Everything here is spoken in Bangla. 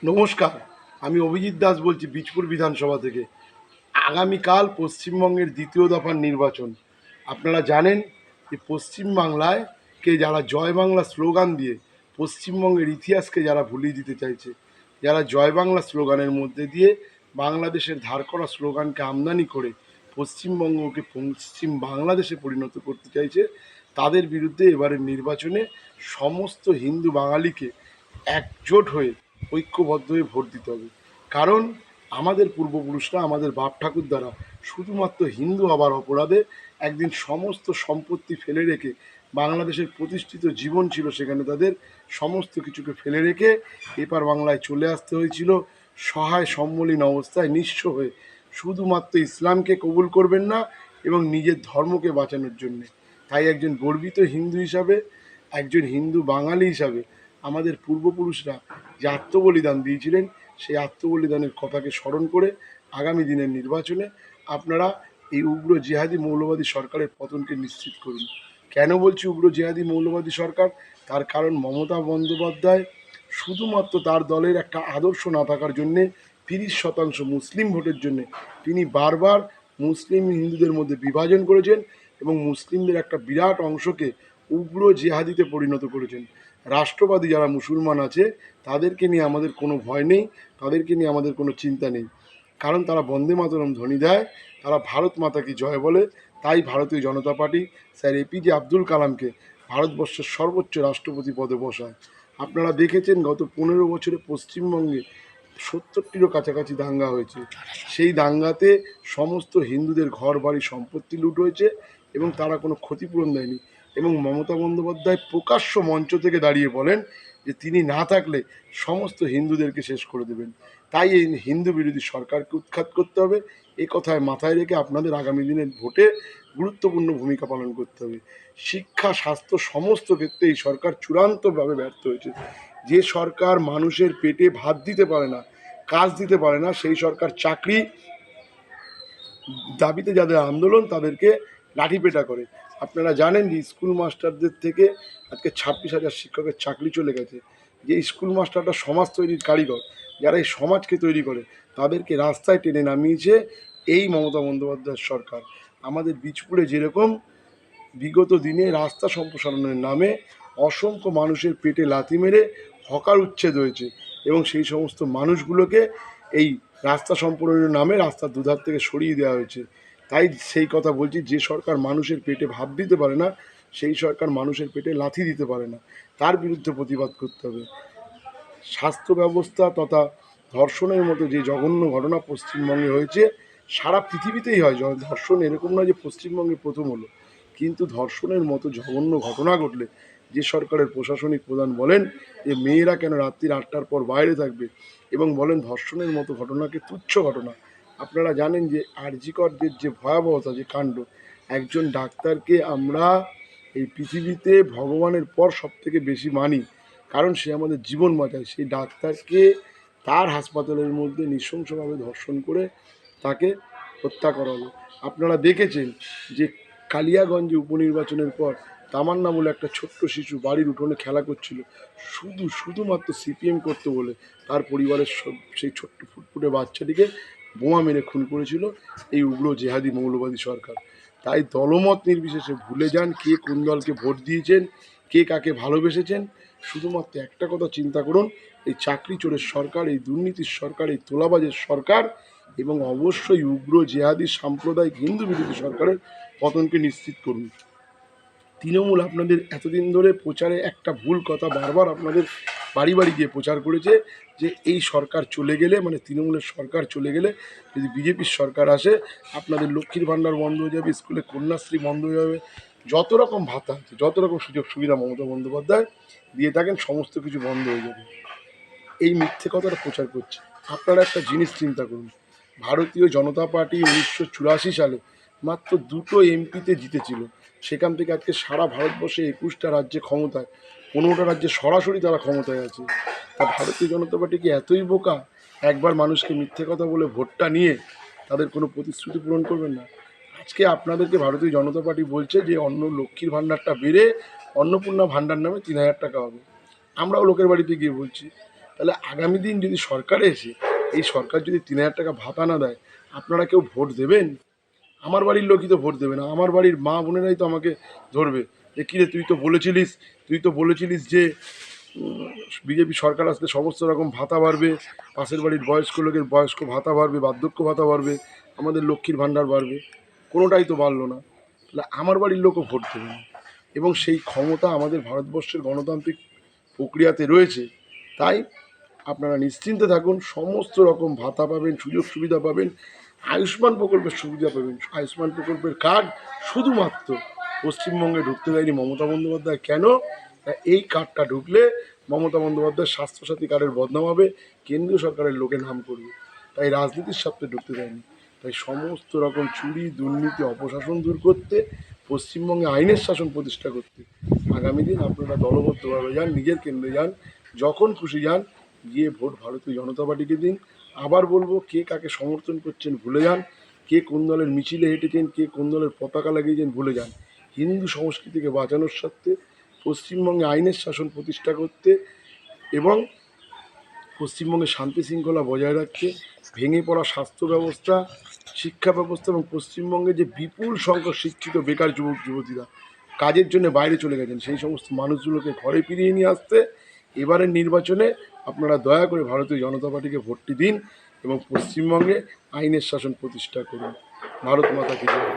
নমস্কার, আমি অভিজিৎ দাস বলছি বীজপুর বিধানসভা থেকে। আগামীকাল পশ্চিমবঙ্গের দ্বিতীয় দফার নির্বাচন। আপনারা জানেন যে পশ্চিমবাংলায় যারা জয় বাংলা স্লোগান দিয়ে পশ্চিমবঙ্গের ইতিহাসকে যারা ভুলিয়ে দিতে চাইছে, যারা জয় বাংলা স্লোগানের মধ্যে দিয়ে বাংলাদেশের ধার করা স্লোগানকে আমদানি করে পশ্চিমবঙ্গকে পশ্চিম বাংলাদেশে পরিণত করতে চাইছে, তাদের বিরুদ্ধে এবারের নির্বাচনে সমস্ত হিন্দু বাঙালিকে একজোট হয়ে ঐক্যবদ্ধ হয়ে ভোট দিতে হবে। কারণ আমাদের পূর্বপুরুষরা, আমাদের বাপ ঠাকুর দ্বারা শুধুমাত্র হিন্দু হবার অপরাধে একদিন সমস্ত সম্পত্তি ফেলে রেখে, বাংলাদেশের প্রতিষ্ঠিত জীবন ছিল সেখানে তাদের, সমস্ত কিছুকে ফেলে রেখে এপার বাংলায় চলে আসতে হয়েছিল সহায় সম্বলীন অবস্থায়, নিঃস্ব হয়ে, শুধুমাত্র ইসলামকে কবুল করবেন না এবং নিজের ধর্মকে বাঁচানোর জন্যে। তাই একজন গর্বিত হিন্দু হিসাবে, একজন হিন্দু বাঙালি হিসাবে আমাদের পূর্বপুরুষরা যে আত্মবলিদান দিয়েছিলেন, সেই আত্মবলিদানের কথাকে স্মরণ করে আগামী দিনের নির্বাচনে আপনারা এই উগ্র জিহাদি মৌলবাদী সরকারের পতনকে নিশ্চিত করুন। কেন বলছি উগ্র জিহাদি মৌলবাদী সরকার? তার কারণ মমতা বন্দ্যোপাধ্যায় শুধুমাত্র তার দলের একটা আদর্শ না থাকার জন্যে, 30% মুসলিম ভোটের জন্যে তিনি বারবার মুসলিম হিন্দুদের মধ্যে বিভাজন করেছেন এবং মুসলিমদের একটা বিরাট অংশকে উগ্র জিহাদিতে পরিণত করেছেন। রাষ্ট্রবাদী যারা মুসলমান আছে তাদেরকে নিয়ে আমাদের কোনো ভয় নেই, তাদেরকে নিয়ে আমাদের কোনো চিন্তা নেই। কারণ তারা বন্দে মাতরম ধ্বনি দেয়, তারা ভারত মাতা কি জয় বলে। তাই ভারতীয় জনতা পার্টি স্যার এপিজে আব্দুল কালামকে ভারতবর্ষের সর্বোচ্চ রাষ্ট্রপতি পদে বসায়। আপনারা দেখেছেন গত 15 বছরে পশ্চিমবঙ্গে 70টিরও কাছাকাছি দাঙ্গা হয়েছে। সেই দাঙ্গাতে সমস্ত হিন্দুদের ঘর বাড়ি সম্পত্তি লুট হয়েছে এবং তারা কোনো ক্ষতিপূরণ দেয়নি। এবং মমতা বন্দ্যোপাধ্যায় প্রকাশ্য মঞ্চ থেকে দাঁড়িয়ে বলেন যে তিনি না থাকলে সমস্ত হিন্দুদেরকে শেষ করে দেবেন। তাই এই হিন্দু বিরোধী সরকারকে উৎখাত করতে হবে। এই কথায় মাথায় রেখে আপনাদের আগামী দিনের ভোটে গুরুত্বপূর্ণ ভূমিকা পালন করতে হবে। শিক্ষা, স্বাস্থ্য সমস্ত ক্ষেত্রে এই সরকার চূড়ান্তভাবে ব্যর্থ হয়েছে। যে সরকার মানুষের পেটে ভাত দিতে পারে না, কাজ দিতে পারে না, সেই সরকার চাকরি দাবিতে যাদের আন্দোলন তাদেরকে লাঠিপেটা করে। আপনারা জানেন যে স্কুল মাস্টারদের থেকে আজকে 26,000 শিক্ষকের চাকরি চলে গেছে। যে স্কুল মাস্টারটা সমাজ তৈরির কারিগর, যারা এই সমাজকে তৈরি করে, তাদেরকে রাস্তায় টেনে নামিয়েছে এই মমতা বন্দ্যোপাধ্যায়ের সরকার। আমাদের বীজপুরে যেরকম বিগত দিনে রাস্তা সম্প্রসারণের নামে অসংখ্য মানুষের পেটে লাথি মেরে হকার উচ্ছেদ হয়েছে এবং সেই সমস্ত মানুষগুলোকে এই রাস্তা সম্প্রসারণের নামে রাস্তার দুধার থেকে সরিয়ে দেওয়া হয়েছে। তাই সেই কথা বলছি, যে সরকার মানুষের পেটে ভাত দিতে পারে না, সেই সরকার মানুষের পেটে লাথি দিতে পারে না। তার বিরুদ্ধে প্রতিবাদ করতে হবে। স্বাস্থ্য ব্যবস্থা তথা ধর্ষণের মতো যে জঘন্য ঘটনা পশ্চিমবঙ্গে হয়েছে, সারা পৃথিবীতেই হয়। ধর্ষণ এরকম নয় যে পশ্চিমবঙ্গে প্রথম হলো, কিন্তু ধর্ষণের মতো জঘন্য ঘটনা ঘটলে যে সরকারের প্রশাসনিক প্রধান বলেন যে মেয়েরা কেন রাত্রির 8টার পর বাইরে থাকবে এবং বলেন ধর্ষণের মতো ঘটনাকে তুচ্ছ ঘটনা। আপনারা জানেন যে আরজি করের যে ভয়াবহতা, যে কাণ্ড, একজন ডাক্তারকে আমরা এই পৃথিবীতে ভগবানের পর সবথেকে বেশি মানি, কারণ সে আমাদের জীবন বাঁচায়। সেই ডাক্তারকে তার হাসপাতালের মধ্যে নৃশংসভাবে ধর্ষণ করে তাকে হত্যা করা হলো। আপনারা দেখেছেন যে কালিয়াগঞ্জে উপনির্বাচনের পর তামান্না বলে একটা ছোট্ট শিশু বাড়ির উঠোনে খেলা করছিল, শুধুমাত্র সিপিএম করতে বলে তার পরিবারের সেই ছোট্ট ফুটফুটে বাচ্চাটিকে বোমা মেরে খুন করেছিল এই উগ্র জেহাদি মৌলবাদী সরকার। তাই দলমত নির্বিশেষে ভুলে যান কে কোন দলকে ভোট দিয়েছেন, কে কাকে ভালোবেসেছেন। শুধুমাত্র একটা কথা চিন্তা করুন, এই চাকরি চোরের সরকার, এই দুর্নীতির সরকার, এই তোলাবাজের সরকার এবং অবশ্যই উগ্র জেহাদি সাম্প্রদায়িক হিন্দু বিরোধী সরকারের পতনকে নিশ্চিত করুন। তৃণমূল আপনাদের এতদিন ধরে প্রচারে একটা ভুল কথা বারবার আপনাদের বাড়ি বাড়ি গিয়ে প্রচার করেছে যে এই সরকার চলে গেলে, মানে তৃণমূলের সরকার চলে গেলে, যদি বিজেপির সরকার আসে আপনাদের লক্ষ্মীর ভাণ্ডার বন্ধ হয়ে যাবে, স্কুলে কন্যাশ্রী বন্ধ হয়ে যাবে, যত রকম ভাতা আছে, যত রকম সুযোগ সুবিধা মমতা বন্দ্যোপাধ্যায় দিয়ে থাকেন, সমস্ত কিছু বন্ধ হয়ে যাবে। এই মিথ্যে কথাটা প্রচার করছে। আপনারা একটা জিনিস চিন্তা করুন, ভারতীয় জনতা পার্টি 1984 সালে মাত্র 2টো এমপিতে জিতেছিল। সেখান থেকে আজকে সারা ভারতবর্ষে 21টা রাজ্যে ক্ষমতায়, 15টা রাজ্যে সরাসরি তারা ক্ষমতায় আছে। তা ভারতীয় জনতা পার্টি কি এতই বোকা একবার মানুষকে মিথ্যে কথা বলে ভোটটা নিয়ে তাদের কোনো প্রতিশ্রুতি পূরণ করবেন না? আজকে আপনাদেরকে ভারতীয় জনতা পার্টি বলছে যে লক্ষ্মীর ভাণ্ডারটা বেড়ে অন্নপূর্ণা ভাণ্ডার নামে 3,000 টাকা হবে। আমরাও লোকের বাড়িতে গিয়ে বলছি তাহলে আগামী দিন যদি সরকারে এসে এই সরকার যদি 3,000 টাকা ভাতা না দেয়, আপনারা কেউ ভোট দেবেন? আমার বাড়ির লোকই তো ভোট দেবে না, আমার বাড়ির মা বোনেরাই তো আমাকে ধরবে যে কিরে তুই তো বলেছিলিস যে বিজেপি সরকার আসলে সমস্ত রকম ভাতা বাড়বে, পাশের বাড়ির বয়স্ক লোকের বয়স্ক ভাতা বাড়বে, বার্ধক্য ভাতা বাড়বে, আমাদের লক্ষ্মীর ভাণ্ডার বাড়বে, কোনোটাই তো বাড়লো না। তাহলে আমার বাড়ির লোকও ভোট দেবে না, এবং সেই ক্ষমতা আমাদের ভারতবর্ষের গণতান্ত্রিক প্রক্রিয়াতে রয়েছে। তাই আপনারা নিশ্চিন্তে থাকুন, সমস্ত রকম ভাতা পাবেন, সুযোগ সুবিধা পাবেন, আয়ুষ্মান প্রকল্পের সুবিধা পাবেন। আয়ুষ্মান প্রকল্পের কার্ড শুধুমাত্র পশ্চিমবঙ্গে ঢুকতে দেয়নি মমতা বন্দ্যোপাধ্যায়। কেন? না, এই কার্ডটা ঢুকলে মমতা বন্দ্যোপাধ্যায় স্বাস্থ্যসাথী কার্ডের বদনাম হবে, কেন্দ্রীয় সরকারের লোকে নাম করবে, তাই রাজনীতির স্বার্থে ঢুকতে দেয়নি। তাই সমস্ত রকম চুরি, দুর্নীতি, অপশাসন দূর করতে, পশ্চিমবঙ্গে আইনের শাসন প্রতিষ্ঠা করতে আগামী দিন আপনারা দলবদ্ধভাবে যান, নিজের কেন্দ্রে যান, যখন খুশি যান, গিয়ে ভোট ভারতীয় জনতা পার্টিকে দিন। আবার বলবো, কে কাকে সমর্থন করছেন ভুলে যান, কে কোন দলের মিছিলে হেঁটেছেন, কে কোন দলের পতাকা লাগিয়েছেন ভুলে যান। হিন্দু সংস্কৃতিকে বাঁচানোর স্বার্থে, পশ্চিমবঙ্গে আইনের শাসন প্রতিষ্ঠা করতে এবং পশ্চিমবঙ্গে শান্তি শৃঙ্খলা বজায় রাখতে, ভেঙে পড়া স্বাস্থ্য ব্যবস্থা, শিক্ষা ব্যবস্থা এবং পশ্চিমবঙ্গে যে বিপুল সংখ্যক শিক্ষিত বেকার যুবক যুবতীরা কাজের জন্য বাইরে চলে গেছেন, সেই সমস্ত মানুষগুলোকে ঘরে ফিরিয়ে নিয়ে আসতে এবারের নির্বাচনে আপনারা দয়া করে ভারতীয় জনতা পার্টিকে ভোটটি দিন এবং পশ্চিমবঙ্গে আইনের শাসন প্রতিষ্ঠা করুন। ভারত মাতা কি জয়।